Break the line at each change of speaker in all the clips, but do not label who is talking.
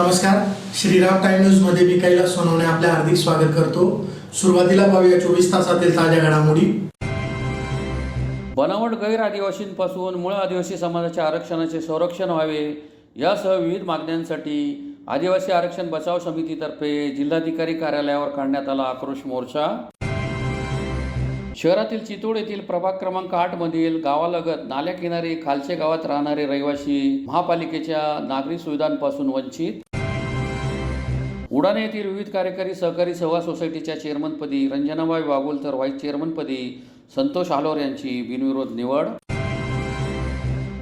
नमस्कार, Shriram time news मध्ये मी कैलास सोनवणे आपले हार्दिक स्वागत करतो। सुरुवातीला पाहूया 24 तासातील ताज्या घडामोडी।
बनावट गैर आदिवासींपासून मूळ आदिवासी समाजाच्या आरक्षणाचे संरक्षण व्हावे यासह विविध मागण्यांसाठी आदिवासी आरक्षण बचाव समितीतर्फे जिल्हाधिकारी कार्यालयावर काढण्यात आला आक्रोश मोर्चा। शहरातील चितोड येथील प्रभाग क्रमांक 8 मधील गावालगत नाल्याकिनारी खालचे गावात राहणारे रहिवासी महापालिकेच्या नागरी सुविधांपासून वंचित। उडाणे येथील विविध कार्यकारी सहकारी सेवा सोसायटीच्या चेअरमनपदी रंजनाबाई वागुल तर व्हाईस चेअरमनपदी संतोष आलोर यांची बिनविरोध निवड।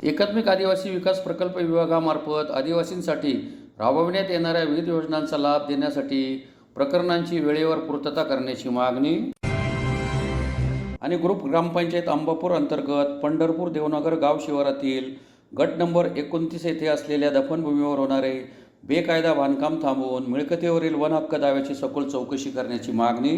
एकात्मिक आदिवासी विकास प्रकल्प विभागामार्फत आदिवासींसाठी राबविण्यात येणाऱ्या विविध योजनांचा लाभ देण्यासाठी प्रकरणांची वेळेवर पूर्तता करण्याची मागणी। आणि ग्रुप ग्रामपंचायत अंबापूर अंतर्गत पंढरपूर देवनगर गाव शिवारातील गट नंबर 29 येथे असलेल्या दफनभूमीवर होणारे बेकायदा बांधकाम थांबवून मिळकतीवरील वन हक्क दाव्याची सखोल चौकशी करण्याची मागणी।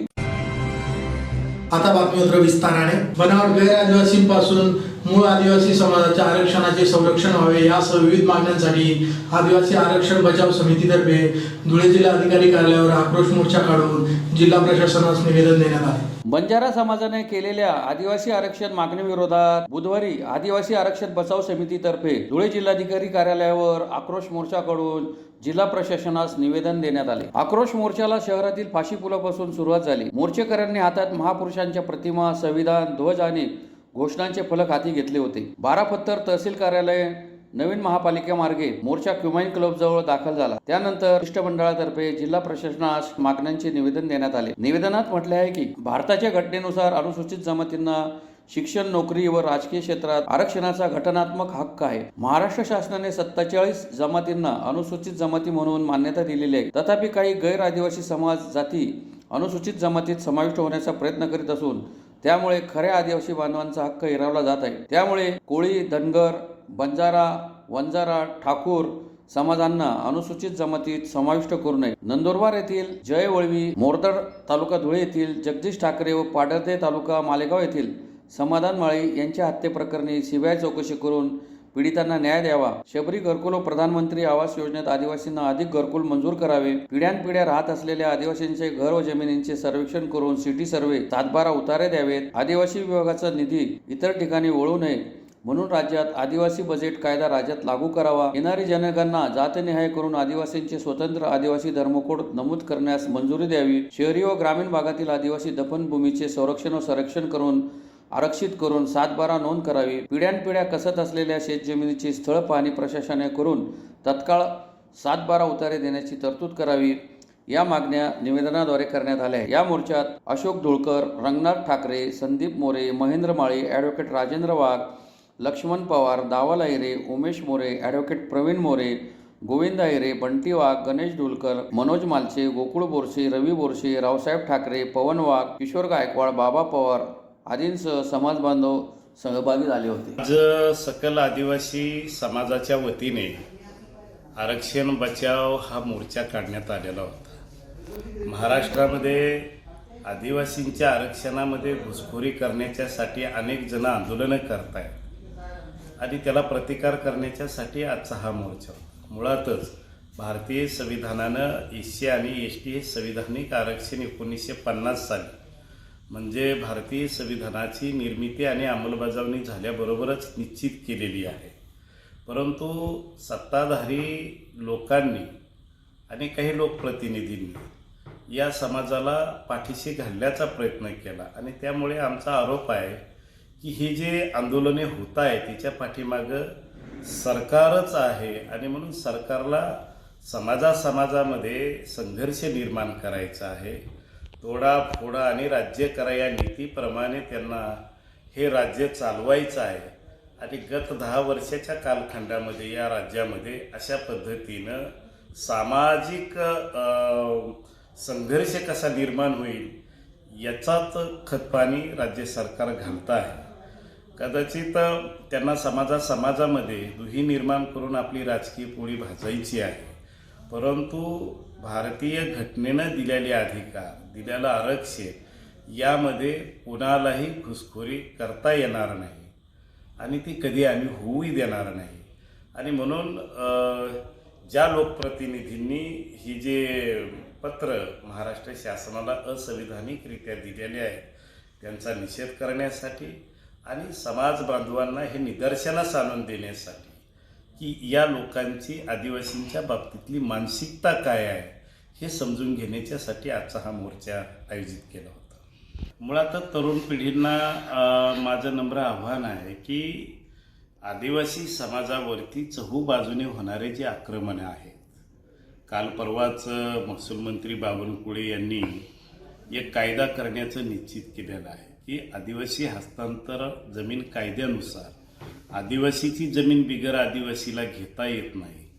आता बातमीपत्र विस्ताराने। बनावट गैर आदिवासींपासून मूळ आदिवासी समाजाच्या आरक्षणाचे संरक्षण व्हावे यासह विविध मागण्यांसाठी आदिवासी आरक्षण बचाव समितीतर्फे धुळे जिल्हा अधिकारी कार्यालयावर आक्रोश मोर्चा काढून जिल्हा प्रशासनास निवेदन देण्यात आले।
बंजारा समाजाने केलेल्या आदिवासी आरक्षण मागणीविरोधात बुधवारी आदिवासी आरक्षण बचाव समितीतर्फे धुळे जिल्हाधिकारी कार्यालयावर आक्रोश मोर्चा काढून जिल्हा प्रशासनास निवेदन देण्यात आले। आक्रोश मोर्चाला शहरातील फाशी पुलापासून सुरुवात झाली। मोर्चेकऱ्यांनी हातात महापुरुषांच्या प्रतिमा, संविधान, ध्वज आणि घोषणांचे फलक हाती घेतले होते। 12 पत्तर तहसील कार्यालय नवीन महापालिकेमार्गे मोर्चा क्युमाइन क्लब जवळ दाखल झाला। त्यानंतर शिष्टमंडळातर्फे जिल्हा प्रशासनास मागण्यांचे निवेदन देण्यात आले। निवेदनात म्हटले आहे की भारताच्या घटनेनुसार अनुसूचित जमातींना शिक्षण, नोकरी व राजकीय क्षेत्रात आरक्षणाचा घटनात्मक हक्क आहे। महाराष्ट्र शासनाने 47 जमातींना अनुसूचित जमाती म्हणून मान्यता दिलेली आहे। तथापि काही गैर आदिवासी समाज जाती अनुसूचित जमातीत समाविष्ट होण्याचा प्रयत्न करीत असून त्यामुळे खऱ्या आदिवासी बांधवांचा हक्क हिरावला जात आहे। त्यामुळे कोळी, धनगर, बंजारा, वंजारा, ठाकूर समाजांना अनुसूचित जमातीत समाविष्ट करू नये। नंदुरबार येथील जय वळवी, मोरदड तालुका धुळे येथील जगदीश ठाकरे व पाडरदे तालुका मालेगाव येथील समाधान माळी यांच्या हत्येप्रकरणी सीबीआय चौकशी करून पीडितांना न्याय द्यावा। शबरी घरकुल व प्रधानमंत्री आवास योजनेत आदिवासींना अधिक घरकुल मंजूर करावे। पिढ्यानपिढ्या राहत असलेल्या आदिवासींचे घर व जमिनींचे सर्वेक्षण करून सिटी सर्वे 7/12 उतारे द्यावेत। आदिवासी विभागाचा निधी इतर ठिकाणी वळू नये म्हणून राज्यात आदिवासी बजेट कायदा राज्यात लागू करावा। येणारी जनगणना जातनिहाय करून आदिवासींचे स्वतंत्र आदिवासी धर्मकोड नमूद करण्यास मंजुरी द्यावी। शहरी व ग्रामीण भागातील आदिवासी दफनभूमीचे संरक्षण व संरक्षण करून आरक्षित करून 7/12 नोंद करावी। पिढ्यानपिढ्या कसत असलेल्या शेतजमिनीची स्थळ पाहणी प्रशासनाने करून तत्काळ 7/12 उतारे देण्याची तरतूद करावी। या मागण्या निवेदनाद्वारे करण्यात आल्या। या मोर्चात अशोक धुळकर, रंगनाथ ठाकरे, संदीप मोरे, महेंद्र माळी, ॲडव्होकेट राजेंद्र वाघ, लक्ष्मण पवार, दावल अहिरे, उमेश मोरे, ॲडव्होकेट प्रवीण मोरे, गोविंद अहिरे, बंटी वाघ, गणेश धुळकर, मनोज मालचे, गोकुळ बोरसे, रवी बोरसे, रावसाहेब ठाकरे, पवन वाघ, किशोर गायकवाड, बाबा पवार आदींसह समाज बांधव सहभागी झाले होते।
आज सकल आदिवासी समाजाच्या वतीने आरक्षण बचाव हा मोर्चा काढण्यात आलेला होता। महाराष्ट्रामध्ये आदिवासींच्या आरक्षणामध्ये घुसखोरी करण्याच्यासाठी अनेक जण आंदोलनं करत आहेत आणि त्याला प्रतिकार करण्याच्यासाठी आजचा हा मोर्चा। मुळातच भारतीय संविधानानं SC आणि ST हे संविधानिक आरक्षण 1950 साली म्हणजे भारतीय संविधानाची निर्मिती आणि अंमलबजावणी झाल्याबरोबरच निश्चित केलेली आहे। परंतु सत्ताधारी लोकांनी आणि काही लोकप्रतिनिधींनी या समाजाला पाठीशी घालण्याचा प्रयत्न केला आणि त्यामुळे आमचा आरोप आहे की हे जे आंदोलने होत आहे त्याच्या पाठीमागं सरकारच आहे आणि म्हणून सरकारला समाजामध्ये संघर्ष निर्माण करायचा आहे। तोडा फोडा आणि राज्य करा या नीतीप्रमाणे त्यांना हे राज्य चालवायचं आहे आणि गत 10 वर्षाच्या कालखंडामध्ये या राज्यामध्ये अशा पद्धतीनं सामाजिक संघर्ष कसा निर्माण होईल याचाच खतपाणी राज्य सरकार घालतं आहे। कदाचित त्यांना समाजामध्ये दुही निर्माण करून आपली राजकीय पोळी भाजायची आहे। परंतु भारतीय घटनेनं दिलेले अधिकार, दिलेलं आरक्षण यामध्ये कोणालाही घुसखोरी करता येणार नाही आणि ती कधी आम्ही होऊही देणार नाही। आणि म्हणून ज्या लोकप्रतिनिधींनी ही जे पत्र महाराष्ट्र शासनाला असंविधानिकरित्या दिलेले आहे त्यांचा निषेध करण्यासाठी आणि समाज बांधवांना हे निदर्शनास आणून देण्यासाठी की या लोकांची आदिवासींच्या बाबतीतली मानसिकता काय आहे हे समजून घेण्याच्यासाठी आजचा हा मोर्चा आयोजित केला होता. मुळातच तरुण पिढींना माझं नम्र आव्हान आहे की आदिवासी समाजावरती चहूबाजूने होणारे जे आक्रमण आहेत, काल परवाच महसूल मंत्री बावनकुळे यांनी एक कायदा करण्याचं निश्चित केलेलं आहे की आदिवासी हस्तांतर जमीन कायद्यानुसार आदिवासीची जमीन बिगर आदिवासीला घेता येत नाही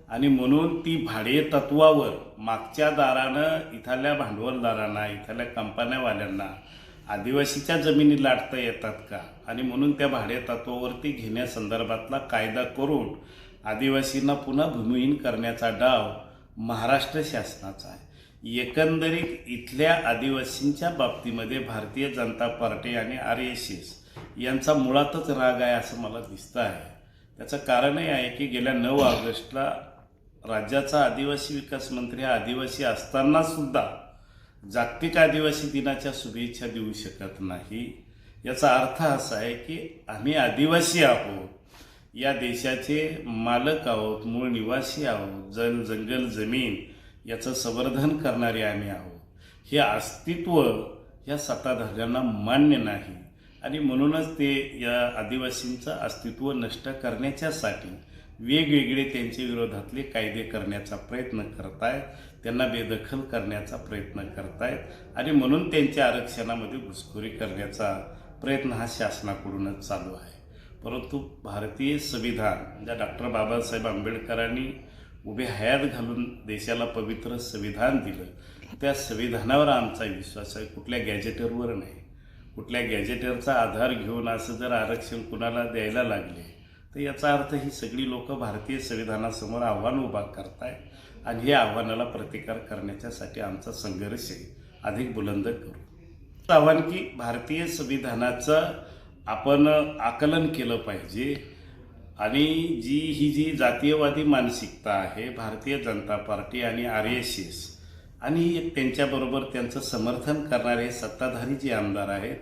आणि म्हणून ती भाडे तत्वावर मागच्या दारानं इथल्या भांडवलदारांना, इथल्या कंपन्यावाल्यांना आदिवासीच्या जमिनी लाटता येतात का आणि म्हणून त्या भाडे तत्वावरती घेण्यासंदर्भातला कायदा करून आदिवासींना पुन्हा भूमिहीन करण्याचा डाव महाराष्ट्र शासनाचा आहे. एकंदरीत इथल्या आदिवासींच्या बाबतीमध्ये भारतीय जनता पार्टी आणि RSS यांचा मुळातच राग आहे असं मला दिसतं आहे. त्याचं कारणही आहे की गेल्या 9 ऑगस्टला राज्याचा आदिवासी विकास मंत्री हा आदिवासी असतानासुद्धा जागतिक आदिवासी दिनाच्या शुभेच्छा देऊ शकत नाही. याचा अर्थ असा आहे की आम्ही आदिवासी आहोत, या देशाचे मालक आहोत, मूळ निवासी आहोत, जंगल जमीन याचं संवर्धन करणारे आम्ही आहोत. हे अस्तित्व या सत्ताधाऱ्यांना मान्य नाही आणि म्हणूनच ते या आदिवासींचं अस्तित्व नष्ट करण्याच्यासाठी वेगवेगळे त्यांच्या विरोधातले कायदे करण्याचा प्रयत्न करतायत, त्यांना बेदखल करण्याचा प्रयत्न करतायत आणि म्हणून त्यांच्या आरक्षणामध्ये घुसखोरी करण्याचा प्रयत्न हा शासनाकडूनच चालू आहे. परंतु भारतीय संविधान ज्या डॉक्टर बाबासाहेब आंबेडकरांनी उभे हयात घालून देशाला पवित्र संविधान दिलं, त्या संविधानावर आमचा विश्वास आहे, कुठल्या गॅजेटरवर नाही. कुठल्या गॅजेटरचा आधार घेऊन असं जर आरक्षण कुणाला द्यायला लागले तर याचा अर्थ ही सगळी लोक भारतीय संविधानासमोर आव्हान उभा करताय आणि हे आव्हानाला प्रतिकार करण्याच्यासाठी आमचा संघर्ष अधिक बुलंद करू. आव्हान की भारतीय संविधानाचं आपण आकलन केलं पाहिजे आणि ही जातीयवादी मानसिकता आहे भारतीय जनता पार्टी आणि RSS आणि त्यांच्याबरोबर त्यांचं समर्थन करणारे सत्ताधारी जे आमदार आहेत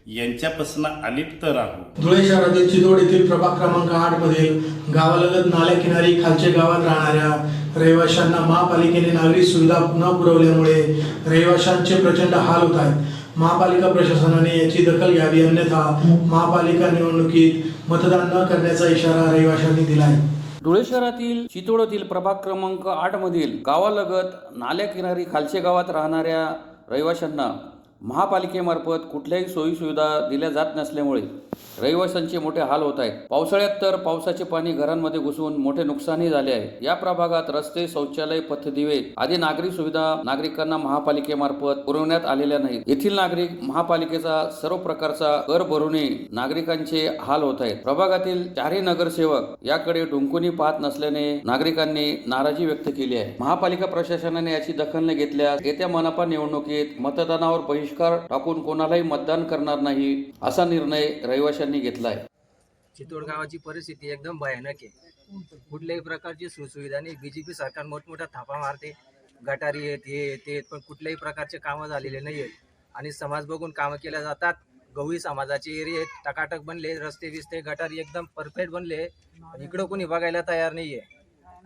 यांच्यापासून अलिप्त राहू.
धुळे शहरातील चितोड येथील प्रभाग क्रमांक 8 मधील गावालगत नाल्याकिनारी खालचे गावात राहणाऱ्या रहिवाशांना महापालिकेने नागरी सुविधा न पुरवल्यामुळे रहिवाशांचे प्रचंड हाल होत आहेत. महापालिका प्रशासनाने याची दखल घ्यावी, अन्यथा महापालिका निवडणुकीत मतदान न करण्याचा इशारा रहिवाशांनी दिला आहे.
धुळे शहरातील चितोडतील प्रभाग क्रमांक 8 मधील गावालगत नाल्याकिनारी खालचे गावात राहणाऱ्या रहिवाशांना महापालिकेमार्फत कुठल्याही सोयीसुविधा दिल्या जात नसल्यामुळे रहिवाशांचे मोठे हाल होत आहेत. पावसाळ्यात तर पावसाचे पाणी घरांमध्ये घुसून मोठे नुकसानही झाले आहे. या प्रभागात रस्ते, शौचालय, पथदिवे आदी नागरी सुविधा नागरिकांना महापालिकेमार्फत पुरवण्यात आलेल्या नाहीत. येथील नागरिक महापालिकेचा सर्व प्रकारचा कर भरूनही नागरिकांचे हाल होत आहेत. प्रभागातील 4 नगरसेवक याकडे ढुंकूनी पाहत नसल्याने नागरिकांनी नाराजी व्यक्त केली आहे. महापालिका प्रशासनाने याची दखल न घेतल्यास येत्या मनपा निवडणुकीत मतदानावर बहिष्कार टाकून कोणालाही मतदान करणार नाही असा निर्णय रहिवाशांनी घेतला आहे.
चितोड गावाची परिस्थिती एकदम भयानक आहे. कुठल्याही प्रकारची सुविधा नाही. BJP सरकार मोठमोठ्या थापा मारते, गटारी येते पण कुठल्याही प्रकारचे कामं झालेले नाही आहेत आणि समाज बघून कामं केल्या जातात. गवळी समाजाचे एरिया टकाटक बनले, रस्ते बिस्ते गटारी एकदम परफेक्ट बनले, इकडं कोणी बघायला तयार नाहीये.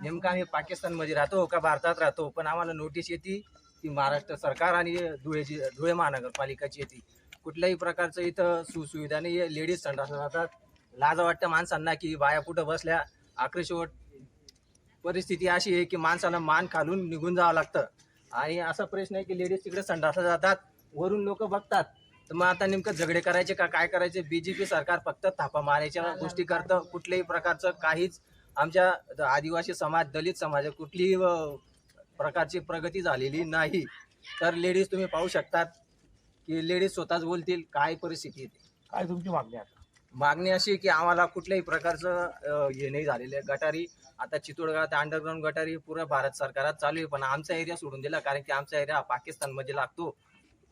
नेमकं आम्ही पाकिस्तानमध्ये राहतो का भारतात राहतो, पण आम्हाला नोटीस येते ती महाराष्ट्र सरकार आणि धुळे महानगरपालिकाची येते. कुठल्याही प्रकारचं इथं सुविधा नाही आहे. लेडीज संडासला जातात, लाज वाटतं माणसांना की बाया कुठं बसल्या. आक्रोशवट परिस्थिती अशी आहे की माणसाला मान खालून निघून जावं लागतं आणि असा प्रश्न आहे की लेडीज तिकडे संडासला जातात, वरून लोक बघतात. तर मग आता नेमकं झगडे करायचे का काय करायचे? BJP सरकार फक्त थापा मारायच्या गोष्टी करतं. कुठल्याही प्रकारचं काहीच आमच्या आदिवासी समाज, दलित समाज कुठलीही प्रकारची प्रगती झालेली नाही. तर लेडीज तुम्ही पाहू शकतात की लेडीज स्वतःच बोलतील काय परिस्थिती येते.
काय तुमची मागणी आहे?
मागणी अशी की आम्हाला कुठल्याही प्रकारचं हे नाही झालेलं आहे. गटारी आता चितोडगावात अंडरग्राऊंड गटारी पुरा भारत सरकारात चालू आहे, पण आमचा एरिया सोडून दिला. कारण की आमचा एरिया पाकिस्तानमध्ये लागतो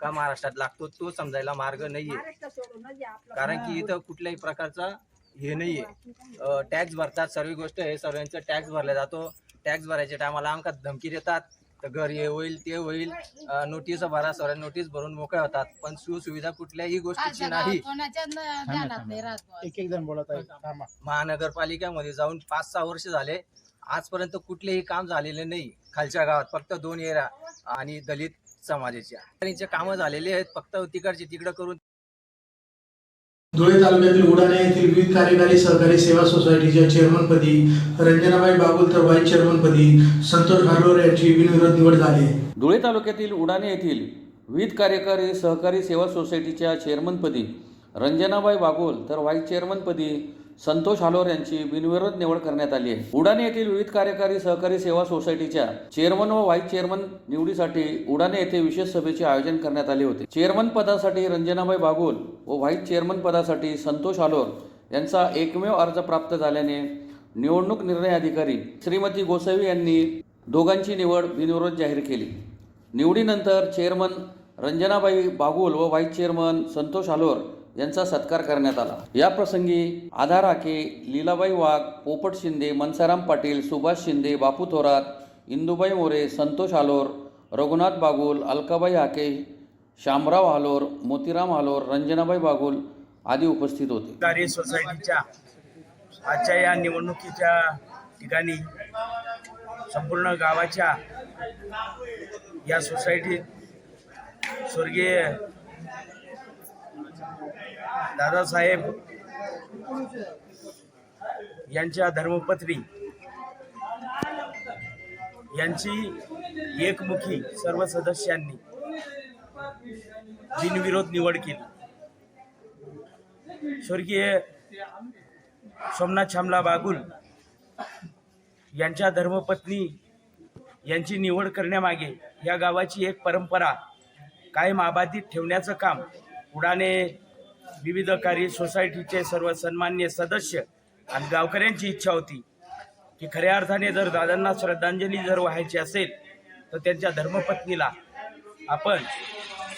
का महाराष्ट्रात लागतो तो समजायला मार्ग नाहीये. कारण की इथं कुठल्याही प्रकारचा हे नाहीये. टॅक्स भरतात, सर्व गोष्ट आहे, सर्वांचा टॅक्स भरला जातो. टॅक्स भरायच्या टायमाला आमका धमकी देतात, तर घर हे होईल ते होईल, नोटीस भरा, सर नोटीस भरून मोकळे होतात, पण सुविधा कुठल्याही गोष्टीची नाही.
एक एक जण बोलत आहे थांबा.
महानगरपालिकेमध्ये जाऊन 5-6 वर्ष झाले, आजपर्यंत कुठलेही काम झालेले नाही. खालच्या गावात फक्त 2 एरिया आणि दलित समाजाच्या त्यांचे कामं झालेले आहेत, फक्त तिकडचे तिकडं करून.
धुळे तालुक्यातील उडाणे येथील विविध कार्यकारी सहकारी सेवा सोसायटीच्या चेअरमनपदी रंजनाबाई बागुल तर व्हाईस चेअरमनपदी संतोष हार्लोर यांची बिनविरोध निवड झाली आहे.
धुळे तालुक्यातील उडाणे येथील विविध कार्यकारी सहकारी सेवा सोसायटीच्या चेअरमनपदी रंजनाबाई बागुल तर व्हाईस चेअरमनपदी संतोष हालोर यांची बिनविरोध निवड करण्यात आली आहे. उडाणे येथील विविध कार्यकारी सहकारी सेवा सोसायटीच्या चेअरमन व व्हाईस चेअरमन निवडीसाठी उडाणे येथे विशेष सभेचे आयोजन करण्यात आले होते. चेअरमन पदासाठी रंजनाबाई बागुल व व्हाईस चेअरमन पदासाठी संतोष हालोर यांचा एकमेव अर्ज प्राप्त झाल्याने निवडणूक निर्णय अधिकारी श्रीमती गोसावी यांनी दोघांची निवड बिनविरोध जाहीर केली. निवडीनंतर चेअरमन रंजनाबाई बागुल व व्हाईस चेअरमन संतोष हालोर यांचा सत्कार करण्यात आला. या प्रसंगी आधार आके, लीलाबाई वाघ, पोपट शिंदे, मनसाराम पाटील, सुभाष शिंदे, बापू थोरात, इंदुबाई मोरे, संतोष हालोर, रघुनाथ बागुल, अलकाबाई आके, शामराव हालोर, मोतीराम हालोर, रंजनाबाई बागुल आदी उपस्थित होते.
सहकारी सोसायटीच्या आजच्या या निवडणुकीच्या ठिकाणी संपूर्ण गावाच्या या सोसायटीत स्वर्गीय दादासाहेब यांच्या धर्मपत्नी यांची एकमुखी सर्व सदस्यांनी बिनविरोध निवड केली. स्वर्गीय सोमनाथ श्यामला बागुल यांच्या धर्मपत्नी यांची निवड करण्यामागे या गावाची एक परंपरा कायम अबाधित ठेवण्याचं काम उडाणे विविध कार्य सोसायटीचे सर्व सन्मान्य सदस्य आणि गावकऱ्यांची इच्छा होती की खऱ्या अर्थाने जर दादांना श्रद्धांजली जर व्हायची असेल तर त्यांच्या धर्मपत्नीला आपण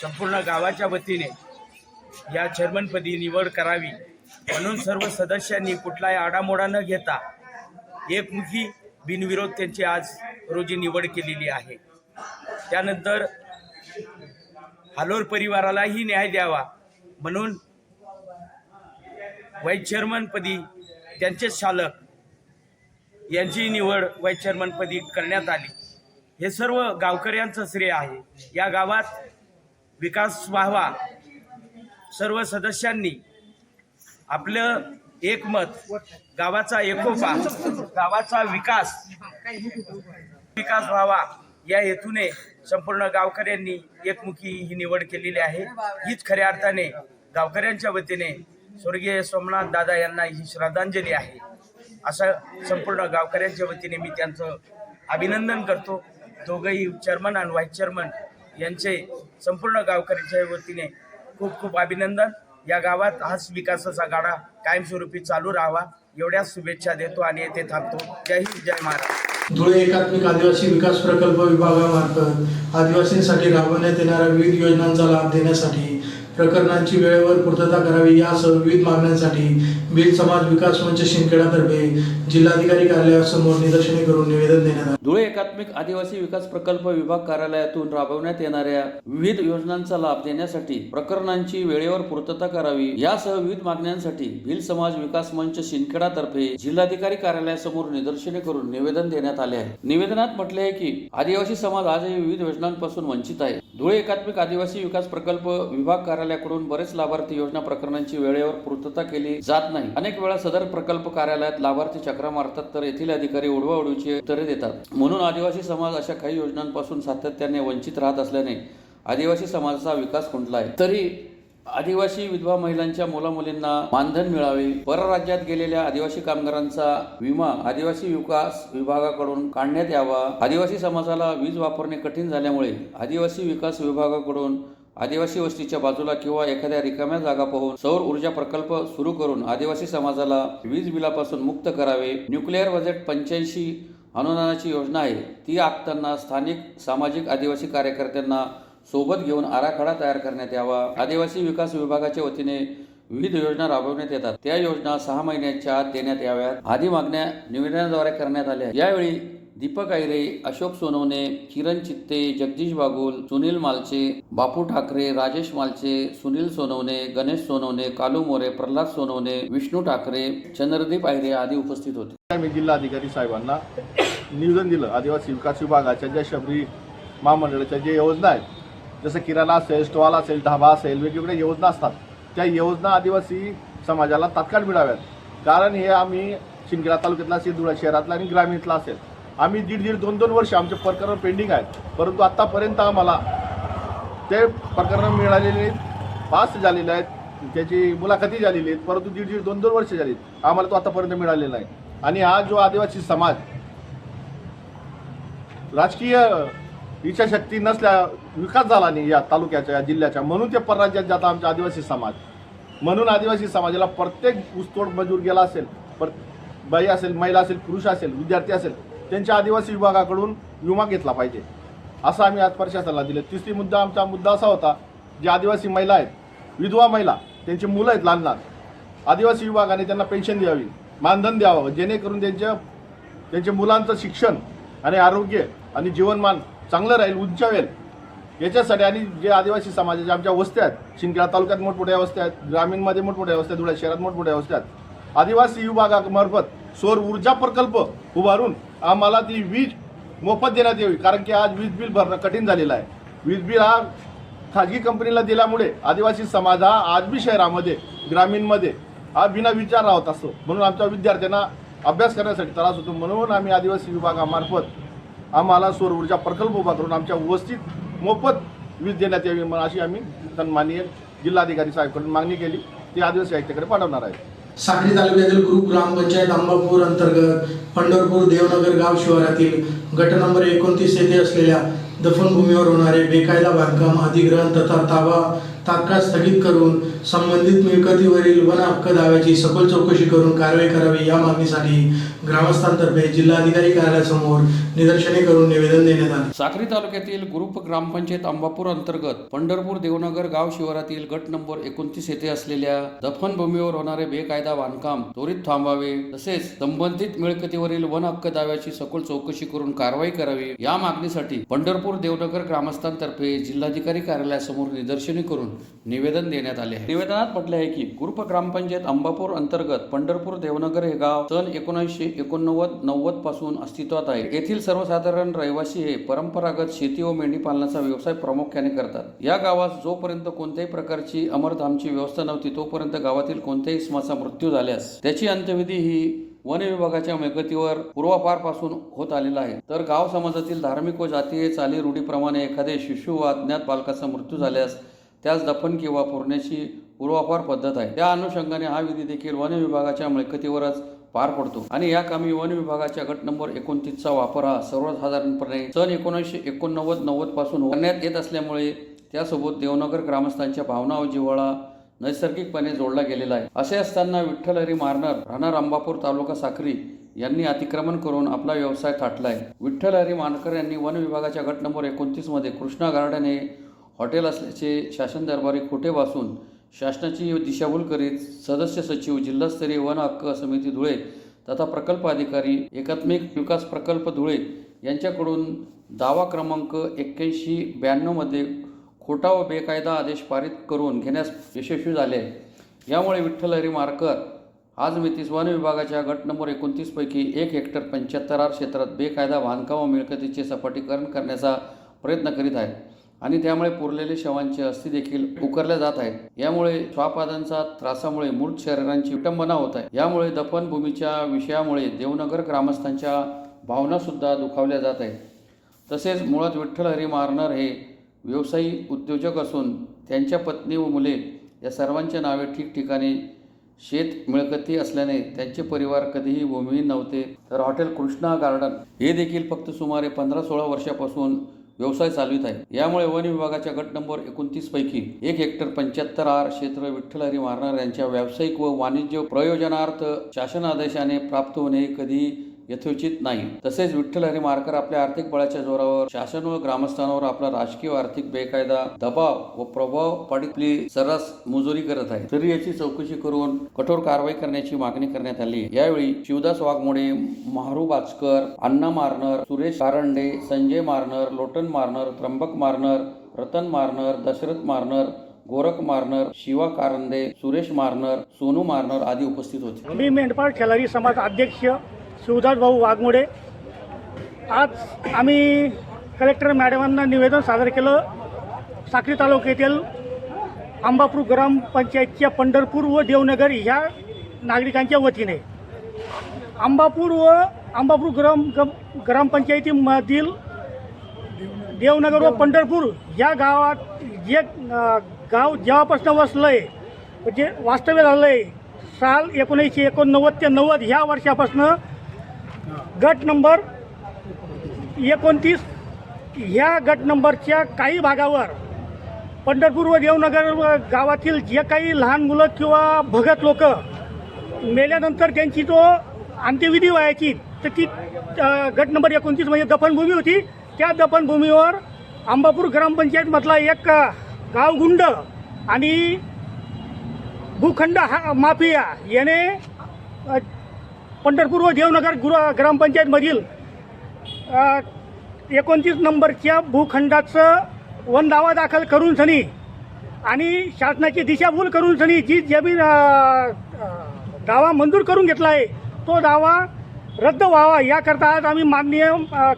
संपूर्ण गावाच्या वतीने या चेअरमनपदी निवड करावी, म्हणून सर्व सदस्यांनी कुठलाही आडामोडा न घेता एकमुखी बिनविरोध त्यांची आज रोजी निवड केलेली आहे. त्यानंतर हालोर परिवारालाही न्याय द्यावा म्हणून व्हाईस चेअरमनपदी त्यांचेच चालक यांची निवड व्हाईस चेअरमनपदी करण्यात आली. हे सर्व गावकऱ्यांचं श्रेय आहे. या गावात विकास व्हावा, सर्व सदस्यांनी आपलं एकमत, गावाचा एकोपा, गावाचा विकास व्हावा या हेतूने संपूर्ण गावकऱ्यांनी एकमुखी ही निवड केलेली आहे. हीच खऱ्या अर्थाने गावकऱ्यांच्या वतीने स्वर्गीय सोमनाथ दादा यांना ही श्रद्धांजली आहे, असं संपूर्ण गावकऱ्यांच्या वतीने मी त्यांचं अभिनंदन करतो. दोघंही चेअरमन आणि व्हाईस चेअरमन यांचे संपूर्ण गावकऱ्यांच्या वतीने खूप खूप अभिनंदन. या गावात हाच विकासाचा गाडा कायमस्वरूपी चालू राहावा एवढ्याच शुभेच्छा देतो आणि येथे थांबतो. जय हिंद, जय महाराष्ट्र.
धुळे एकात्मिक आदिवासी विकास प्रकल्प विभागामार्फत आदिवासींसाठी राबवण्यात येणाऱ्या विविध योजनांचा लाभ देण्यासाठी प्रकरणांची वेळेवर पूर्तता करावी यासह विविध मागण्यांसाठी भिल समाज विकास मंच शिंदखेडातर्फे जिल्हाधिकारी कार्यालयासमोर निदर्शने करून निवेदन देण्यात आले.
धुळे एकात्मिक आदिवासी विकास प्रकल्प विभाग कार्यालयातून राबवण्यात येणाऱ्या विविध योजनांचा लाभ देण्यासाठी प्रकरणांची वेळेवर पूर्तता करावी यासह विविध मागण्यांसाठी भिल समाज विकास मंच शिंदखेडातर्फे जिल्हाधिकारी कार्यालयासमोर निदर्शने करून निवेदन देण्यात आले आहे. निवेदनात म्हटले आहे की आदिवासी समाज आजही विविध योजनांपासून वंचित आहे. धुळे एकात्मिक आदिवासी विकास प्रकल्प विभाग कार्यालयाकडून बरेच लाभार्थी योजना प्रकरणांची वेळेवर पूर्तता केली जात नाही. अनेक वेळा सदर प्रकल्प कार्यालयात लाभार्थी चक्रा मारतात तर येथील अधिकारी उडवाउडवीची उत्तरे देतात. म्हणून आदिवासी समाज अशा काही योजनांपासून सातत्याने वंचित राहत असल्याने आदिवासी समाजाचा विकास खुंटला आहे. तरी आदिवासी विधवा महिलांच्या मुलामुलींना मानधन मिळावे, परराज्यात गेलेल्या आदिवासी कामगारांचा विमा आदिवासी विकास विभागाकडून काढण्यात यावा, आदिवासी समाजाला वीज वापरणे कठीण झाल्यामुळे आदिवासी विकास विभागाकडून आदिवासी वस्तीच्या बाजूला किंवा एखाद्या रिकाम्या जागा पाहून सौर ऊर्जा प्रकल्प सुरू करून आदिवासी समाजाला वीज बिलापासून मुक्त करावे. न्यूक्लिअर बजेट 85 अनुदानाची योजना आहे ती आखताना स्थानिक सामाजिक आदिवासी कार्यकर्त्यांना सोबत घेऊन आराखडा तयार करण्यात यावा. आदिवासी विकास विभागाच्या वतीने विविध योजना राबवण्यात येतात, त्या योजना 6 महिन्याच्या आत देण्यात याव्यात आदी मागण्या निवेदनाद्वारे करण्यात आल्या. यावेळी दीपक आयरे, अशोक सोनवणे, किरण चित्ते, जगदीश बागुल, सुनील मालचे, बापू ठाकरे, राजेश मालचे, सुनील सोनवणे, गणेश सोनवणे, कालू मोरे, प्रल्हाद सोनवणे, विष्णू ठाकरे, चंद्रदीप आयरे आदी उपस्थित होते.
मी जिल्हाधिकारी साहेबांना निवेदन दिलं. आदिवासी विकास विभागाच्या ज्या शबरी महामंडळाच्या ज्या योजना आहेत, जसं किराणा असेल, स्टॉल असेल, ढाबा असेल, वेगवेगळ्या योजना असतात, त्या योजना आदिवासी समाजाला तात्काळ मिळाव्यात. कारण हे आम्ही शिंदखेडा तालुक्यातला असेल, धुळा शहरातला आणि ग्रामीणतला असेल, आम्ही दीड 2 वर्ष आमचे प्रकरण पेंडिंग आहेत. परंतु आत्तापर्यंत आम्हाला ते प्रकरणं मिळालेले पास झालेले आहेत, त्याची मुलाखती झालेली आहेत, परंतु दीड 2 वर्ष झाली आम्हाला तो आतापर्यंत मिळालेला नाही. आणि हा जो आदिवासी समाज राजकीय इच्छाशक्ती नसल्या विकास झाला नाही या तालुक्याच्या, या जिल्ह्याच्या, म्हणून ते परराज्यात जाता आमचा आदिवासी समाज. म्हणून आदिवासी समाजाला प्रत्येक ऊसतोड मजूर गेला असेल, बाई असेल, महिला असेल, पुरुष असेल, विद्यार्थी असेल, त्यांच्या आदिवासी विभागाकडून विमा घेतला पाहिजे असं आम्ही आज प्रशासनाला दिलं. तिसरी आमचा मुद्दा असा होता, जे आदिवासी महिला आहेत, विधवा महिला, त्यांची मुलं आहेत लहान लहान, आदिवासी विभागाने त्यांना पेन्शन द्यावी, मानधन द्यावं, जेणेकरून त्यांच्या मुलांचं शिक्षण आणि आरोग्य आणि जीवनमान चांगलं राहील, उंचावेल याच्यासाठी. आणि जे आदिवासी समाजाच्या आमच्या वस्त्या आहेत, शिंदखेडा तालुक्यात मोठमोठ्या वस्त्या आहेत, ग्रामीणमध्ये मोठमोठ्या वस्त्या, धुळा शहरात मोठमोठ्या वस्त्या आहेत, आदिवासी विभागामार्फत सौर ऊर्जा प्रकल्प उभारून आम्हाला ती वीज मोफत देण्यात यावी. कारण की आज वीज बिल भरणं कठीण झालेलं आहे. वीज बिल हा खाजगी कंपनीला दिल्यामुळे आदिवासी समाज हा आज बी शहरामध्ये, ग्रामीणमध्ये हा बिना विचार राहत असतो. म्हणून आमच्या विद्यार्थ्यांना अभ्यास करण्यासाठी त्रास होतो. म्हणून आम्ही आदिवासी विभागामार्फत आम्हाला सौर ऊर्जा प्रकल्प उभा करून आमच्या वस्तीत मोफत वीज देण्यात यावी, अशी आम्ही सन्माननीय जिल्हाधिकारी साहेबांकडून मागणी केली. ती आदिवासी आयुक्ताकडे पाठवणार आहे.
साक्री तालुक्यातील ग्रुप ग्रामपंचायत अंबापूर अंतर्गत पंढरपूर देवनगर गाव शिवारातील गट नंबर 29 येथे असलेल्या दफनभूमीवर होणारे बेकायदा बांधकाम, अधिग्रहण तथा ताबा तात्काळ स्थगित करून संबंधित मिळकतीवरील वन हक्क दाव्याची सखोल चौकशी करून कारवाई करावी या मागणीसाठी ग्रामस्थांतर्फे जिल्हाधिकारी कार्यालयासमोर निदर्शने करून निवेदन देण्यात आले.
साक्री तालुक्यातील ग्रुप ग्रामपंचायत अंबापूर अंतर्गत पंढरपूर देवनगर गाव शिवारातील गट नंबर 29 येथे असलेल्या दफनभूमीवर होणारे बेकायदा बांधकाम त्वरित थांबावे, तसेच संबंधित मिळकतीवरील वन हक्क दाव्याची सखोल चौकशी करून कारवाई करावी या मागणीसाठी पंढरपूर देवनगर ग्रामस्थांतर्फे जिल्हाधिकारी कार्यालयासमोर निदर्शने करून निवेदन देण्यात आले आहे. निवेदनात म्हटले आहे की ग्रुप ग्रामपंचायत अंबापूर अंतर्गत पंढरपूर देवनगर हे गाव सन 1989-90 पासून अस्तित्वात आहे. येथील सर्वसाधारण रहिवासी हे परंपरागत शेती व मेंढी पालनाचा व्यवसाय प्रामुख्याने करतात. या गावात जोपर्यंत कोणत्याही प्रकारची अमरधामची व्यवस्था नव्हती, तोपर्यंत गावातील कोणत्याही इसमाचा मृत्यू झाल्यास त्याची अंत्यविधी ही वन विभागाच्या मिळकतीवर पूर्वापारपासून होत आलेला आहे. तर गाव समाजातील धार्मिक व जातीय चाली रूढीप्रमाणे एखादे शिशु व अज्ञात बालकाचा मृत्यू झाल्यास त्यास दफन किंवा पुरण्याची पूर्वापार पद्धत आहे. त्या अनुषंगाने हा विधी देखील वन विभागाच्या मिळकतीवरच पार पडतो आणि या कामी वन विभागाच्या गट नंबर 29चा वापर हा सर्वसाधारणपणे सन 1989-90 पासून करण्यात येत असल्यामुळे त्यासोबत देवनगर ग्रामस्थांच्या भावना व जिव्हाळा नैसर्गिकपणे जोडला गेलेला आहे. असे असताना विठ्ठल हरी मारणार राहणार अंबापूर तालुका साक्री यांनी अतिक्रमण करून आपला व्यवसाय थाटला आहे. विठ्ठल हरी मानकर यांनी वन विभागाच्या गट नंबर 29 मध्ये कृष्णा गार्डन हे हॉटेल असल्याचे शासन दरबारी खोटे वासून शासनाची दिशाभूल करीत सदस्य सचिव, जिल्हास्तरीय वन हक्क समिती धुळे तथा प्रकल्प अधिकारी, एकात्मिक विकास प्रकल्प धुळे यांच्याकडून दावा क्रमांक 8192 मध्ये खोटा व बेकायदा आदेश पारित करून घेण्यास यशस्वी झाले आहे. यामुळे विठ्ठल हरी मारकर आज मितीस वन विभागाच्या गट नंबर 29 पैकी 1 हेक्टर 75 आर क्षेत्रात बेकायदा बांधकाम व मिळकतीचे सपाटीकरण करण्याचा प्रयत्न करीत आहे आणि त्यामुळे पुरलेले शवांचे अस्थी देखील उकरल्या जात आहेत. यामुळे श्वापादांचा त्रासामुळे मृत शरीरांची विटंबना होत आहे. यामुळे दफनभूमीच्या विषयामुळे देवनगर ग्रामस्थांच्या भावना सुद्धा दुखावल्या जात आहेत. तसेच मुळात विठ्ठल हरी मारणार हे व्यवसायी उद्योजक असून त्यांच्या पत्नी व मुले या सर्वांच्या नावे ठिकठिकाणी शेत मिळकती असल्याने त्यांचे परिवार कधीही भूमिहीन नव्हते. तर हॉटेल कृष्णा गार्डन हे देखील फक्त सुमारे 15-16 वर्षापासून व्यवसाय चालवित आहे. यामुळे वन विभागाच्या गट नंबर 29 पैकी 1 हेक्टर 75 आर क्षेत्र विठ्ठल हरी मारणार यांच्या व्यावसायिक व वाणिज्य प्रयोजनार्थ शासन आदेशाने प्राप्त होणे कधी यथोचित नाही. तसेच विठ्ठल हरी मारकर आपल्या आर्थिक बळाच्या जोरावर शासन व ग्रामस्थांवर आपला राजकीय व आर्थिक बेकायदा दबाव व प्रभाव पाडीत आपली सर्रास मुजोरी करत आहे. तरी याची चौकशी करून कठोर कारवाई करण्याची मागणी करण्यात आली. यावेळी शिवदास वाघमोडे, मारू बाचकर, अण्णा Marner, Suresh Karande, Sanjay Marner, Lotan Marner, Trimbak Marner, Ratan Marner, Dasharath Marner, Gorakh Marner, Shiva कारंदे, Suresh Marner, Sonu Marner आदी उपस्थित होते.
मी मेंढपाळ खेळाडी समाज अध्यक्ष शिवदास भाऊ वाघमोडे. आज आम्ही कलेक्टर मॅडमांना निवेदन सादर केलं. साक्री तालुक्यातील अंबापूर ग्रामपंचायतच्या पंढरपूर व देवनगर ह्या नागरिकांच्या वतीने अंबापूर ग्रामपंचायतीमधील देवनगर व पंढरपूर या गावात जे गाव जेव्हापासून वसलं आहे म्हणजे वास्तव्य झालं आहे साल 1989 ते 90 ह्या वर्षापासून गट नंबर 29 ह्या गट नंबरच्या काही भागावर पंढरपूर व देवनगर गावातील जे काही लहान मुलं किंवा भगत लोक मेल्यानंतर त्यांची जो अंत्यविधी व्हायची तर ती गट नंबर 29 म्हणजे दफनभूमी होती. त्या दफनभूमीवर अंबापूर ग्रामपंचायतमधला एक गावगुंड आणि भूखंड माफिया याने पंढरपूर व देवनगर ग्रामपंचायतमधील 29 नंबरच्या भूखंडाचं वन दावा दाखल करून सनी आणि शासनाची दिशाभूल करून सनी जी जमीन दावा मंजूर करून घेतला आहे तो दावा रद्द व्हावा याकरता आज आम्ही माननीय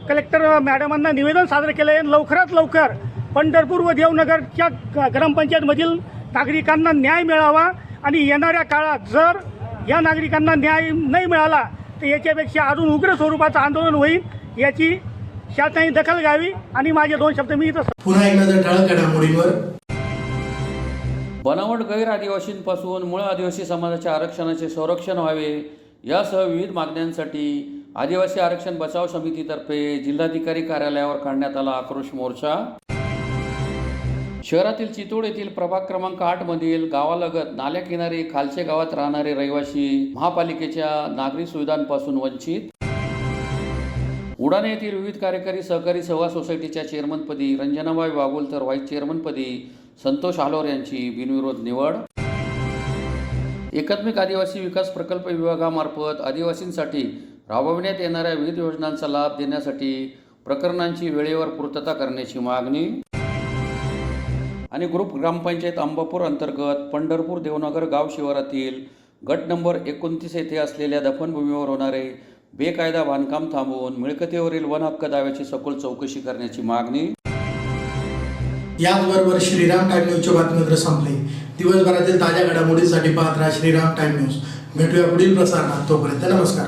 कलेक्टर मॅडमांना निवेदन सादर केलं आहे. लवकरात लवकर पंढरपूर व देवनगरच्या ग्रामपंचायतमधील नागरिकांना न्याय मिळावा आणि येणाऱ्या काळात जर या नागरिकांना न्याय नाही मिळाला तर याच्यापेक्षा अजून उग्र स्वरूपाचं आंदोलन होईल. याची शासनाने दखल घ्यावी आणि माझे 2 शब्द मी इथं
पुन्हा एकदा जर ठळक घडामोडींवर.
बनावट गैर आदिवासींपासून मूळ आदिवासी समाजाच्या आरक्षणाचे संरक्षण व्हावे यासह विविध मागण्यांसाठी आदिवासी आरक्षण बचाव समितीतर्फे जिल्हाधिकारी कार्यालयावर काढण्यात आला आक्रोश मोर्चा. शहरातील चितोड येथील प्रभाग क्रमांक 8 मधील गावालगत नाल्याकिनारी खालचे गावात राहणारे रहिवासी महापालिकेच्या नागरी सुविधांपासून वंचित. उडाणे येथील विविध कार्यकारी सहकारी सेवा सोसायटीच्या चेअरमनपदी रंजनाबाई वाघोल तर व्हाईस चेअरमनपदी संतोष आलोर यांची बिनविरोध निवड. एकात्मिक आदिवासी विकास प्रकल्प विभागामार्फत आदिवासींसाठी राबविण्यात येणाऱ्या विविध योजनांचा लाभ देण्यासाठी प्रकरणांची वेळेवर पूर्तता करण्याची मागणी. आणि ग्रुप ग्रामपंचायत अंबापूर अंतर्गत पंढरपूर देवनगर गाव शिवारातील गट नंबर 29 येथे असलेल्या दफनभूमीवर होणारे बेकायदा बांधकाम थांबवून मिळकतीवरील वन हक्क दाव्याची सखोल चौकशी करण्याची मागणी.
याचबरोबर श्रीराम टाइम न्यूजच्या बातमीपत्र संपले. दिवसभरातील ताज्या घडामोडींसाठी पाहत राहा श्रीराम टाइम न्यूज. भेटूया पुढील प्रसारणात. तोपर्यंत नमस्कार.